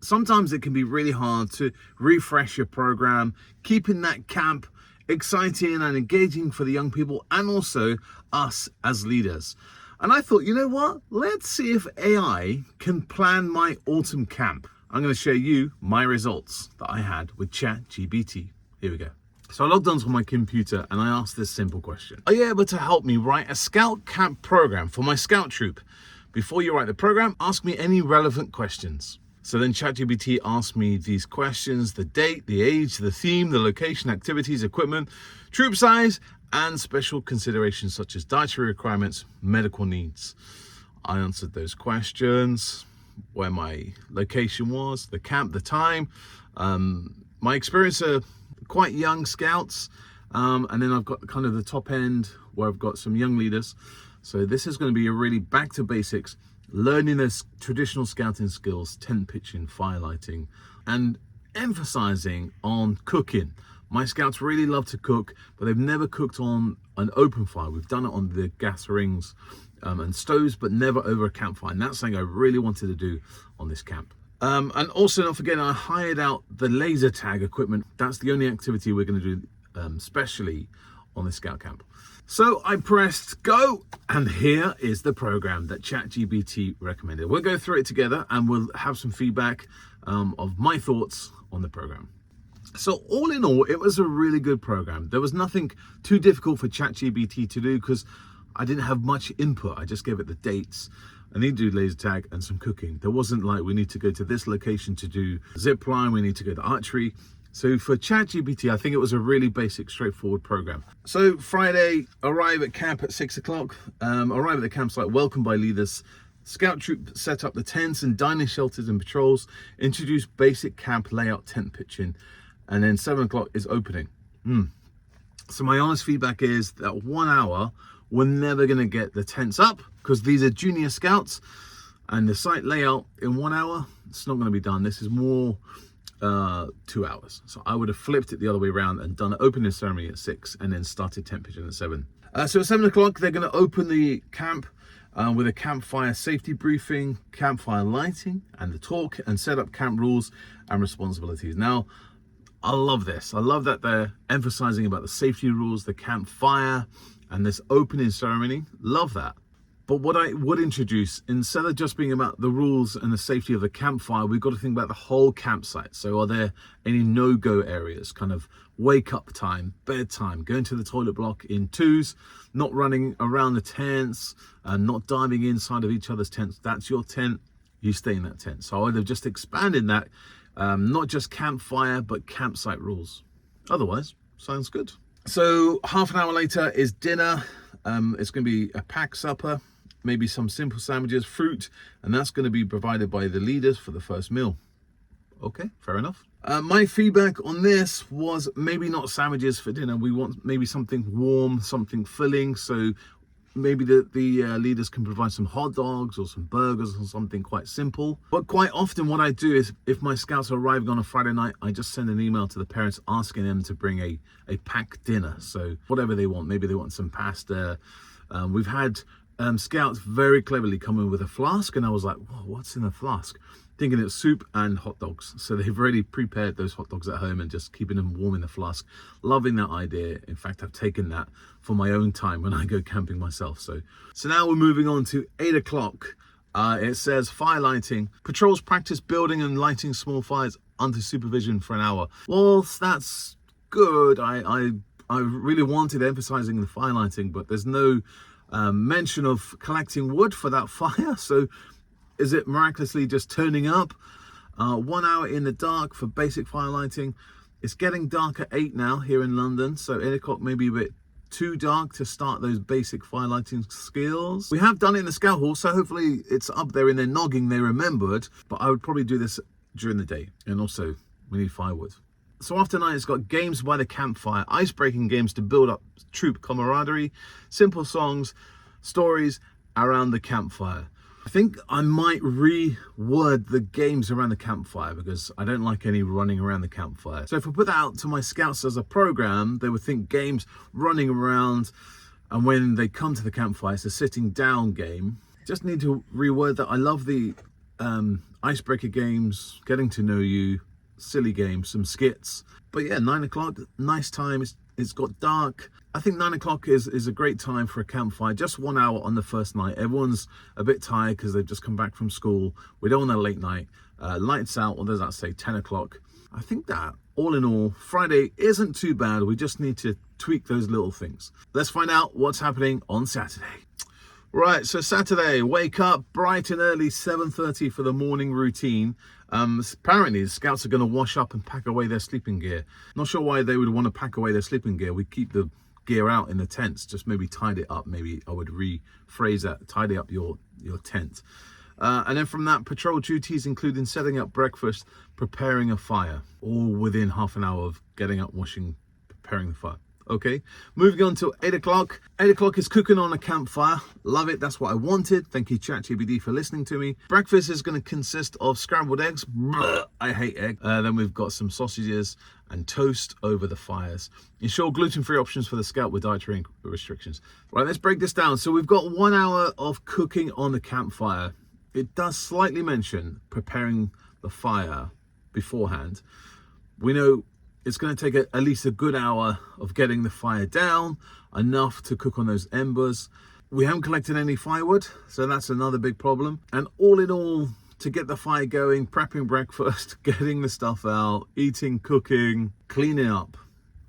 Sometimes it can be really hard to refresh your program, keeping that camp exciting and engaging for the young people and also us as leaders. And I thought, you know what? Let's see if AI can plan my autumn camp. I'm going to show you my results that I had with ChatGPT. Here we go. So I logged onto my computer and I asked this simple question. Are you able to help me write a scout camp program for my scout troop? Before you write the program, ask me any relevant questions. So then ChatGPT asked me these questions: the date, the age, the theme, the location, activities, equipment, troop size, and special considerations such as dietary requirements, medical needs. I answered those questions, where my location was, the camp, the time, my experience of quite young scouts, and then I've got kind of the top end where I've got some young leaders. So this is going to be a really back to basics, learning the traditional scouting skills, tent pitching, fire lighting, and emphasizing on cooking. My scouts really love to cook, but they've never cooked on an open fire. We've done it on the gas rings and stoves, but never over a campfire. And that's something I really wanted to do on this camp. And also, not forgetting, I hired out the laser tag equipment. That's the only activity we're going to do specially on the scout camp. So I pressed go, and here is the program that ChatGPT recommended. We'll go through it together and we'll have some feedback of my thoughts on the program. So all in all, it was a really good program. There was nothing too difficult for ChatGPT to do because I didn't have much input. I just gave it the dates. I need to do laser tag and some cooking. There wasn't like, we need to go to this location to do zip line, we need to go to archery. So for ChatGPT, I think it was a really basic, straightforward program. So Friday, arrive at camp at 6 o'clock, arrive at the campsite, welcomed by leaders. Scout troop set up the tents and dining shelters and patrols, introduce basic camp layout, tent pitching, and then 7 o'clock is opening. So my honest feedback is that 1 hour, we're never gonna get the tents up because these are junior scouts, and the site layout in 1 hour, it's not gonna be done. This is more 2 hours. So I would have flipped it the other way around and done an opening ceremony at 6 and then started tent pitching at 7. So at 7 o'clock, they're gonna open the camp with a campfire safety briefing, campfire lighting, and the talk, and set up camp rules and responsibilities. Now, I love this. I love that they're emphasizing about the safety rules, the campfire, and this opening ceremony. Love that. But what I would introduce, instead of just being about the rules and the safety of the campfire, we've got to think about the whole campsite. So are there any no-go areas, kind of wake up time, bedtime, going to the toilet block in twos, not running around the tents, not diving inside of each other's tents. That's your tent, you stay in that tent. So I would have just expanded that, not just campfire, but campsite rules. Otherwise, sounds good. So half an hour later is dinner. It's going to be a packed supper, maybe some simple sandwiches, fruit, and that's going to be provided by the leaders for the first meal. Okay, fair enough. My feedback on this was maybe not sandwiches for dinner. We want maybe something warm, something filling. So maybe the leaders can provide some hot dogs or some burgers or something quite simple. But quite often what I do is, if my scouts are arriving on a Friday night, I just send an email to the parents asking them to bring a packed dinner. So whatever they want, maybe they want some pasta. We've had scouts very cleverly come in with a flask, and I was like, whoa, what's in a flask? Thinking it's soup and hot dogs. So they've already prepared those hot dogs at home and just keeping them warm in the flask. Loving that idea. In fact, I've taken that for my own time when I go camping myself. So now we're moving on to 8 o'clock. It says fire lighting. Patrols practice building and lighting small fires under supervision for an hour. Well, that's good. I really wanted emphasizing the fire lighting, but there's no mention of collecting wood for that fire. So is it miraculously just turning up? 1 hour in the dark for basic fire lighting. It's getting dark at 8 now here in London, so 8 o'clock may be a bit too dark to start those basic fire lighting skills. We have done it in the scout hall, so hopefully it's up there in their noggin, they remembered, but I would probably do this during the day. And also, we need firewood. So after night, it's got games by the campfire, ice-breaking games to build up troop camaraderie, simple songs, stories around the campfire. I think I might reword the games around the campfire because I don't like any running around the campfire. So if I put that out to my scouts as a program, they would think games running around, and when they come to the campfire, it's a sitting down game. Just need to reword that. I love the icebreaker games, getting to know you, silly games, some skits. But yeah, 9 o'clock, nice time. It's got dark. I think 9 o'clock is a great time for a campfire. Just 1 hour on the first night. Everyone's a bit tired because they've just come back from school. We don't want a late night. Lights out, what does that say, 10 o'clock. I think that, all in all, Friday isn't too bad. We just need to tweak those little things. Let's find out what's happening on Saturday. Right, so Saturday, wake up bright and early, 7:30 for the morning routine. Apparently, the scouts are going to wash up and pack away their sleeping gear. Not sure why they would want to pack away their sleeping gear. We keep the gear out in the tents, just maybe tidy it up. Maybe I would rephrase that, tidy up your tent. And then from that, patrol duties, including setting up breakfast, preparing a fire, all within half an hour of getting up, washing, preparing the fire. Okay, moving on to 8 o'clock. 8 o'clock is cooking on a campfire. Love it. That's what I wanted. Thank you, ChatGPT, for listening to me. Breakfast is going to consist of scrambled eggs. I hate egg. Then we've got some sausages and toast over the fires. Ensure gluten-free options for the scout with dietary restrictions. Right, let's break this down. So we've got 1 hour of cooking on the campfire. It does slightly mention preparing the fire beforehand. We know it's going to take at least a good hour of getting the fire down, enough to cook on those embers. We haven't collected any firewood, so that's another big problem. And all in all, to get the fire going, prepping breakfast, getting the stuff out, eating, cooking, cleaning up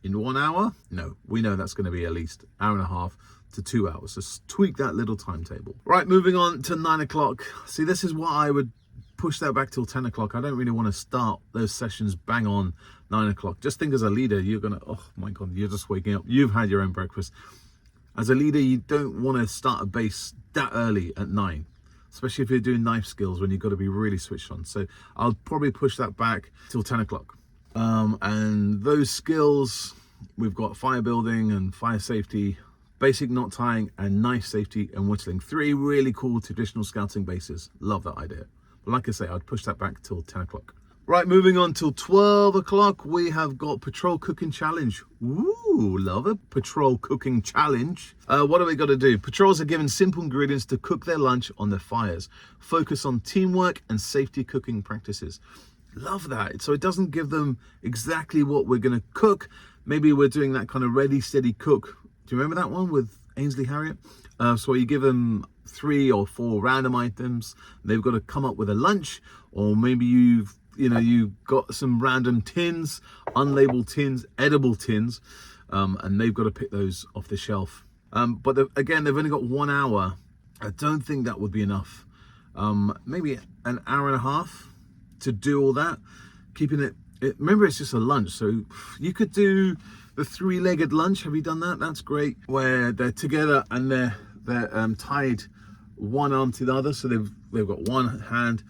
in 1 hour? No, we know that's going to be at least hour and a half to 2 hours. So tweak that little timetable. Right, moving on to 9 o'clock. See, this is what I would push that back till 10 o'clock. I don't really want to start those sessions bang on 9 o'clock. Just think, as a leader, you're gonna, oh my god, you're just waking up, you've had your own breakfast. As a leader, you don't want to start a base that early at 9, especially if you're doing knife skills when you've got to be really switched on. So I'll probably push that back till 10 o'clock. And those skills, we've got fire building and fire safety, basic knot tying, and knife safety and whittling. 3 really cool traditional scouting bases. Love that idea. But like I say, I'd push that back till 10 o'clock. Right, moving on till 12 o'clock, we have got Patrol Cooking Challenge. Ooh, love it. Patrol Cooking Challenge. What do we got to do? Patrols are given simple ingredients to cook their lunch on their fires. Focus on teamwork and safety cooking practices. Love that. So it doesn't give them exactly what we're going to cook. Maybe we're doing that kind of ready, steady cook. Do you remember that one with Ainsley Harriott? So you give them 3 or 4 random items. They've got to come up with a lunch, or maybe you've got some random tins, unlabeled tins, edible tins, and they've got to pick those off the shelf. But again, they've only got 1 hour. I don't think that would be enough. Maybe an hour and a half to do all that. Keeping it, remember, it's just a lunch, so you could do the 3-legged lunch. Have you done that? That's great, where they're together and they're tied one arm to the other, so they've got one hand,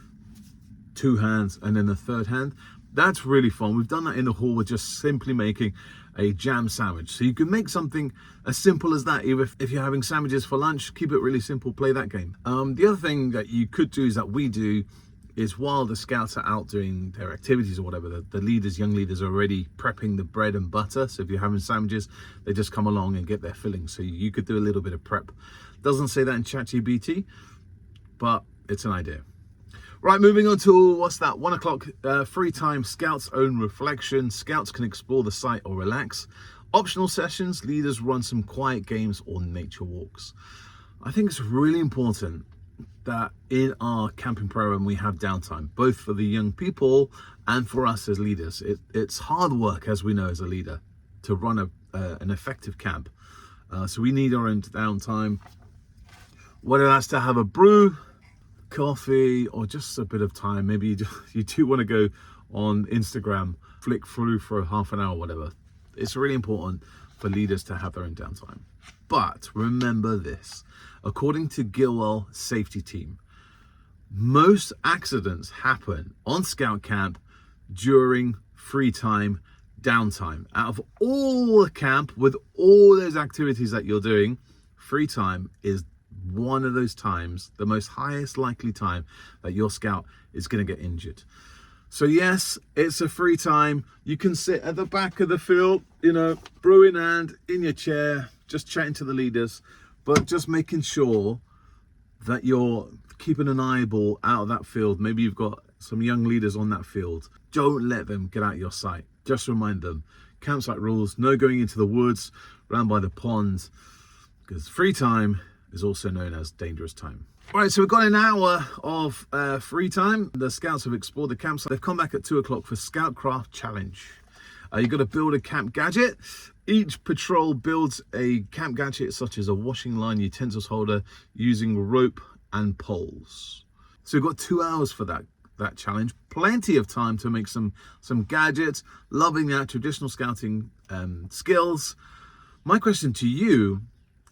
2 hands, and then the 3rd hand. That's really fun. We've done that in the hall with just simply making a jam sandwich. So you can make something as simple as that. If you're having sandwiches for lunch, keep it really simple, play that game. The other thing that you could do is that we do is, while the scouts are out doing their activities or whatever, the leaders, young leaders, are already prepping the bread and butter. So if you're having sandwiches, they just come along and get their filling. So you could do a little bit of prep. Doesn't say that in ChatGPT, but it's an idea. Right, moving on to, what's that, 1 o'clock, free time, Scouts' own reflection. Scouts can explore the site or relax. Optional sessions, leaders run some quiet games or nature walks. I think it's really important that in our camping program we have downtime, both for the young people and for us as leaders. It's hard work, as we know, as a leader, to run an effective camp. So we need our own downtime, whether that's to have a brew, coffee, or just a bit of time. Maybe you do want to go on Instagram, flick through for half an hour, whatever. It's really important for leaders to have their own downtime. But remember this, according to Gilwell Safety Team, most accidents happen on Scout Camp during free time, downtime. Out of all the camp, with all those activities that you're doing, free time is one of those times, the most highest likely time that your scout is going to get injured. So yes, it's a free time. You can sit at the back of the field, brew in hand, in your chair, just chatting to the leaders, but just making sure that you're keeping an eyeball out of that field. Maybe you've got some young leaders on that field, don't let them get out of your sight. Just remind them, campsite rules, no going into the woods, round by the pond, because free time is also known as dangerous time. All right, so we've got an hour of free time. The scouts have explored the campsite. They've come back at 2 o'clock for Scoutcraft Challenge. You've got to build a camp gadget. Each patrol builds a camp gadget such as a washing line, utensils holder, using rope and poles. So we've got 2 hours for that challenge. Plenty of time to make some gadgets, loving that traditional scouting skills. My question to you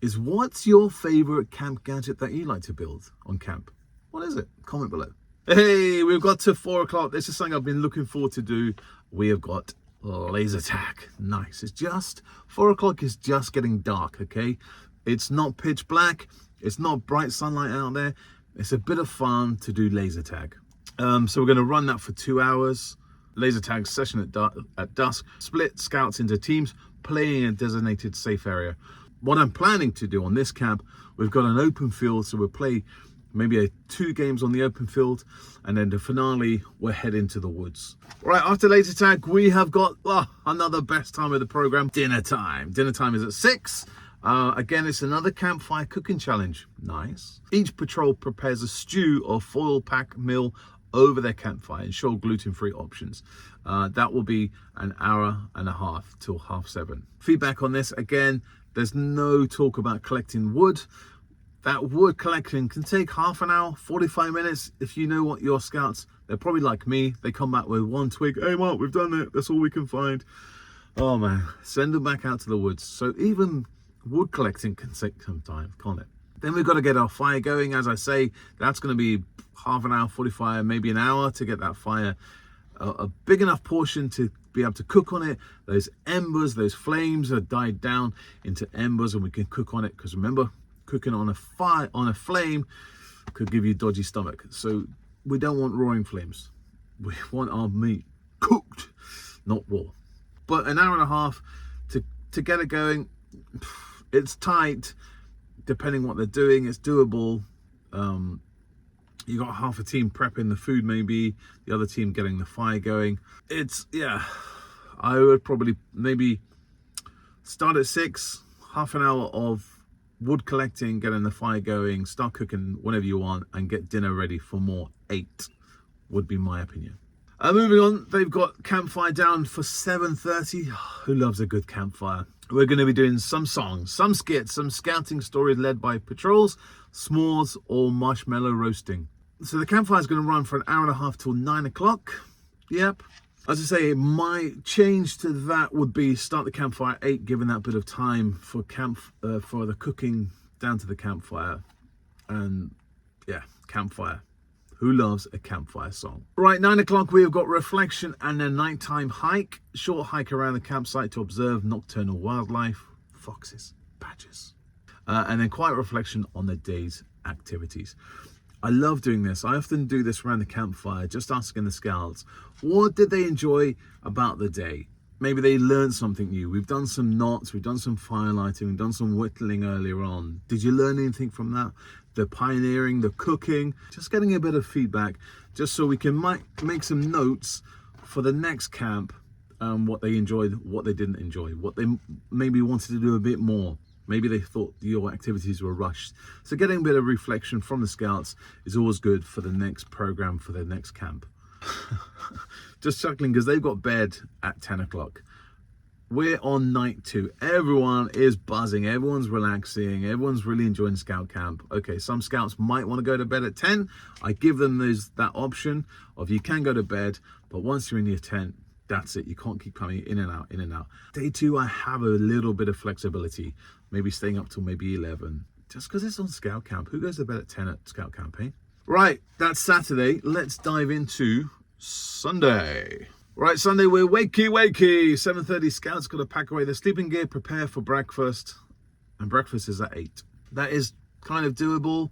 is, what's your favorite camp gadget that you like to build on camp? What is it? Comment below. Hey, we've got to 4 o'clock. This is something I've been looking forward to do. We have got laser tag. Nice. It's just 4 o'clock is just getting dark, okay? It's not pitch black. It's not bright sunlight out there. It's a bit of fun to do laser tag. So we're going to run that for 2 hours. Laser tag session at dusk. Split scouts into teams, playing in a designated safe area. What I'm planning to do on this camp, we've got an open field, so we'll play maybe 2 games on the open field, and then the finale, we'll head into the woods. Right, after laser tag, we have got another best time of the program, dinner time. Dinner time is at 6. Again, it's another campfire cooking challenge. Nice. Each patrol prepares a stew or foil pack meal over their campfire. Ensure gluten-free options. That will be an hour and a half till 7:30. Feedback on this, again, there's no talk about collecting wood. That wood collection can take half an hour, 45 minutes. If you know what your scouts, they're probably like me. They come back with 1 twig. Hey, Mark, we've done it. That's all we can find. Oh, man. Send them back out to the woods. So even wood collecting can take some time, can't it? Then we've got to get our fire going. As I say, that's going to be half an hour, 45, maybe an hour to get that fire a big enough portion to be able to cook on it. Those embers, those flames are died down into embers, and we can cook on it, because remember, cooking on a fire, on a flame, could give you dodgy stomach. So we don't want roaring flames. We want our meat cooked, not raw. But an hour and a half to get it going. It's tight, depending what they're doing. It's doable. You got half a team prepping the food, maybe the other team getting the fire going. It's, yeah, I would probably maybe start at 6, half an hour of wood collecting, getting the fire going, start cooking whenever you want, and get dinner ready for more 8 would be my opinion. Moving on, they've got campfire down for 7:30. Who loves a good campfire? We're going to be doing some songs, some skits, some scouting stories led by patrols, s'mores, or marshmallow roasting. So the campfire is going to run for an hour and a half till 9 o'clock. Yep. As I say, my change to that would be start the campfire at 8, giving that bit of time for for the cooking down to the campfire. And yeah, campfire. Who loves a campfire song? Right, 9 o'clock, we have got reflection and a nighttime hike. Short hike around the campsite to observe nocturnal wildlife, foxes, badgers. And then quiet reflection on the day's activities. I love doing this. I often do this around the campfire, just asking the scouts, what did they enjoy about the day? Maybe they learned something new. We've done some knots, we've done some firelighting, we've done some whittling earlier on. Did you learn anything from that? The pioneering, the cooking, just getting a bit of feedback, just so we can make some notes for the next camp, what they enjoyed, what they didn't enjoy, what they maybe wanted to do a bit more. Maybe they thought your activities were rushed. So getting a bit of reflection from the scouts is always good for the next program, for the next camp. Just chuckling because they've got bed at 10 o'clock. We're on night 2. Everyone is buzzing. Everyone's relaxing. Everyone's really enjoying scout camp. Okay, some scouts might want to go to bed at 10. I give them that option of you can go to bed, but once you're in your tent, that's it. You can't keep coming in and out, in and out. Day 2, I have a little bit of flexibility. Maybe staying up till maybe 11. Just because it's on scout camp. Who goes to bed at 10 at scout camp, eh? Right, that's Saturday. Let's dive into Sunday. Right, Sunday, we're wakey. 7:30, scouts got to pack away their sleeping gear, prepare for breakfast. And breakfast is at 8. That is kind of doable.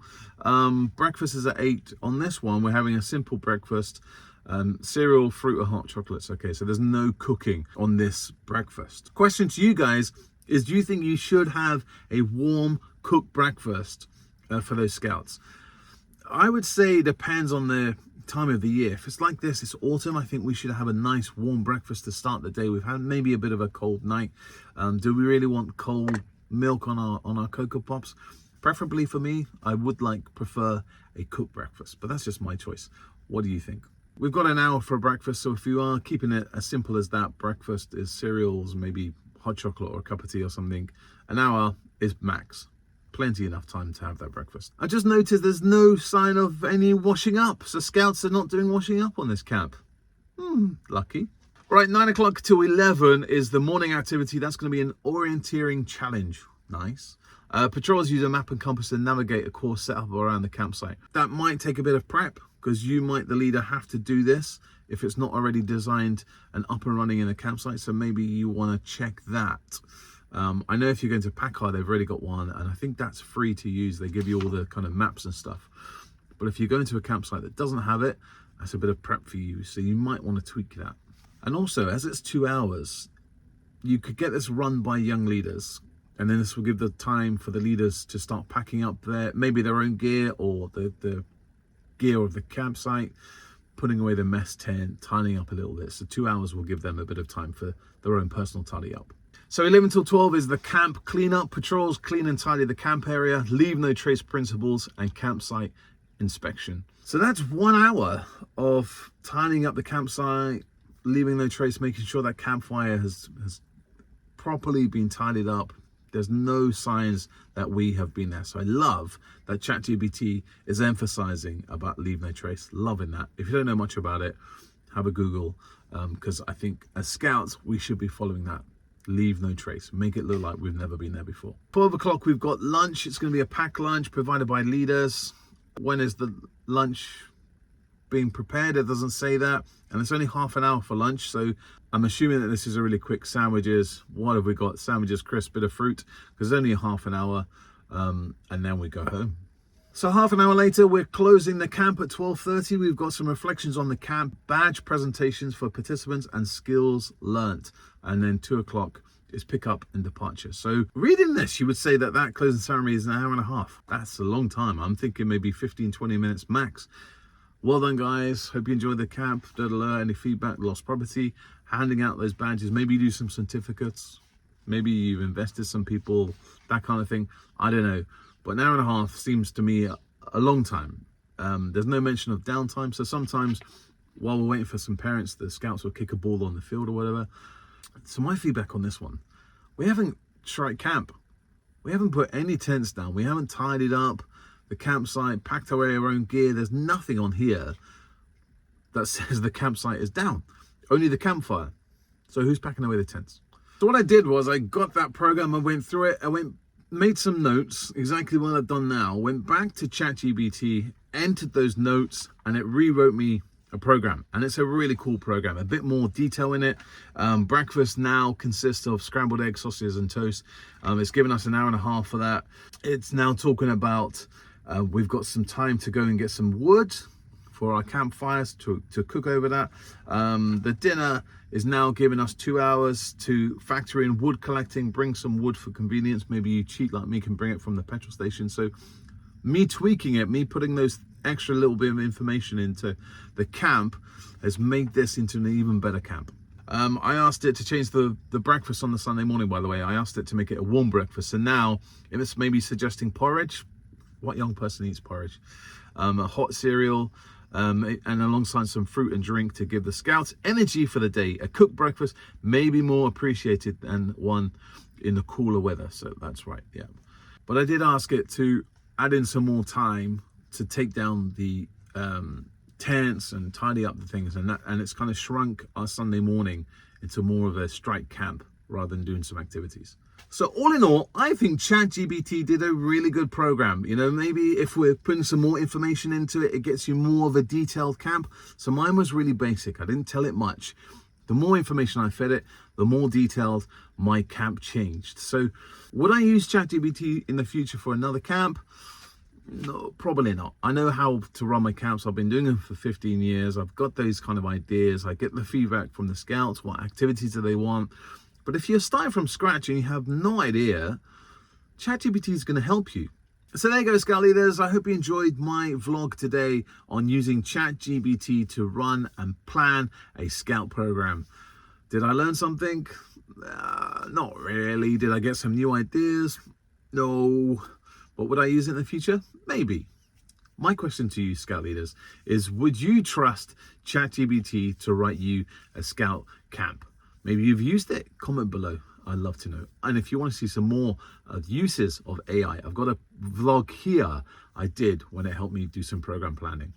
Breakfast is at 8. On this one, we're having a simple breakfast. Cereal, fruit, or hot chocolates. Okay, so there's no cooking on this breakfast. Question to you guys is, do you think you should have a warm cooked breakfast for those scouts? I would say it depends on the time of the year. If it's like this, it's autumn, I think we should have a nice warm breakfast to start the day. We've had maybe a bit of a cold night. Do we really want cold milk on our Cocoa Pops? Preferably for me, I would prefer a cooked breakfast, but that's just my choice. What do you think? We've got an hour for breakfast, so if you are keeping it as simple as that, breakfast is cereals, maybe hot chocolate or a cup of tea or something, an hour is max. Plenty enough time to have that breakfast. I just noticed there's no sign of any washing up, so scouts are not doing washing up on this camp. Lucky. Right, 9 o'clock to 11 is the morning activity. That's going to be an orienteering challenge. Nice. Patrols use a map and compass to navigate a course set up around the campsite. That might take a bit of prep, because you might, the leader, have to do this if it's not already designed and up and running in a campsite. So maybe you want to check that. I know if you're going to Packard, they've already got one, and I think that's free to use. They give you all the kind of maps and stuff. But if you're going to a campsite that doesn't have it, that's a bit of prep for you. So you might want to tweak that. And also, as it's 2 hours, you could get this run by young leaders. And then this will give the time for the leaders to start packing up maybe their own gear or the gear of the campsite, putting away the mess tent, tidying up a little bit. So 2 hours will give them a bit of time for their own personal tidy up. So 11 till 12 is the camp cleanup. Patrols clean and tidy the camp area, leave no trace principles, and campsite inspection. So that's 1 hour of tidying up the campsite, leaving no trace, making sure that campfire has properly been tidied up. There's no signs that we have been there. So I love that ChatGPT is emphasizing about leave no trace. Loving that. If you don't know much about it, have a Google, because I think as scouts, we should be following that. Leave no trace. Make it look like we've never been there before. 12 o'clock, we've got lunch. It's going to be a packed lunch provided by leaders. When is the lunch being prepared? It doesn't say that. And it's only half an hour for lunch. So I'm assuming that this is a really quick sandwiches. What have we got? Sandwiches, crisp, bit of fruit, because it's only a half an hour. And then we go home. So half an hour later, we're closing the camp at 12:30. We've got some reflections on the camp, badge presentations for participants, and skills learnt. And then 2 o'clock is pick up and departure. So reading this, you would say that closing ceremony is an hour and a half. That's a long time. I'm thinking maybe 15, 20 minutes max. Well done, guys. Hope you enjoyed the camp. Any feedback, lost property, handing out those badges. Maybe you do some certificates. Maybe you've invested some people, that kind of thing. I don't know. But an hour and a half seems to me a long time. There's no mention of downtime. So sometimes while we're waiting for some parents, the scouts will kick a ball on the field or whatever. So my feedback on this one, we haven't tried camp. We haven't put any tents down. We haven't tidied up the campsite, packed away our own gear. There's nothing on here that says the campsite is down. Only the campfire. So who's packing away the tents? So what I did was I got that program, I went through it, made some notes, exactly what I've done now, went back to ChatGPT, entered those notes, and it rewrote me a program. And it's a really cool program, a bit more detail in it. Breakfast now consists of scrambled eggs, sausages, and toast. It's given us an hour and a half for that. It's now talking about we've got some time to go and get some wood for our campfires to cook over that. The dinner is now giving us 2 hours to factor in wood collecting, bring some wood for convenience. Maybe you cheat like me, can bring it from the petrol station. So me tweaking it, me putting those extra little bit of information into the camp has made this into an even better camp. I asked it to change the breakfast on the Sunday morning, by the way. I asked it to make it a warm breakfast. So now if it's maybe suggesting porridge, what young person eats porridge? A hot cereal, and alongside some fruit and drink to give the scouts energy for the day. A cooked breakfast may be more appreciated than one in the cooler weather. So that's right, yeah. But I did ask it to add in some more time to take down the tents and tidy up the things, and it's kind of shrunk our Sunday morning into more of a strike camp rather than doing some activities. So all in all, I think ChatGPT did a really good program. You know, maybe if we're putting some more information into it, it gets you more of a detailed camp. So mine was really basic. I didn't tell it much. The more information I fed it, the more detailed my camp changed. So would I use ChatGPT in the future for another camp? No, probably not. I know how to run my camps. I've been doing them for 15 years. I've got those kind of ideas. I get the feedback from the scouts. What activities do they want? But if you're starting from scratch and you have no idea, ChatGPT is going to help you. So there you go, Scout Leaders. I hope you enjoyed my vlog today on using ChatGPT to run and plan a Scout program. Did I learn something? Not really. Did I get some new ideas? No. But would I use it in the future? Maybe. My question to you, Scout Leaders, is would you trust ChatGPT to write you a Scout camp? Maybe you've used it. Comment below. I'd love to know. And if you want to see some more uses of AI, I've got a vlog here I did when it helped me do some program planning.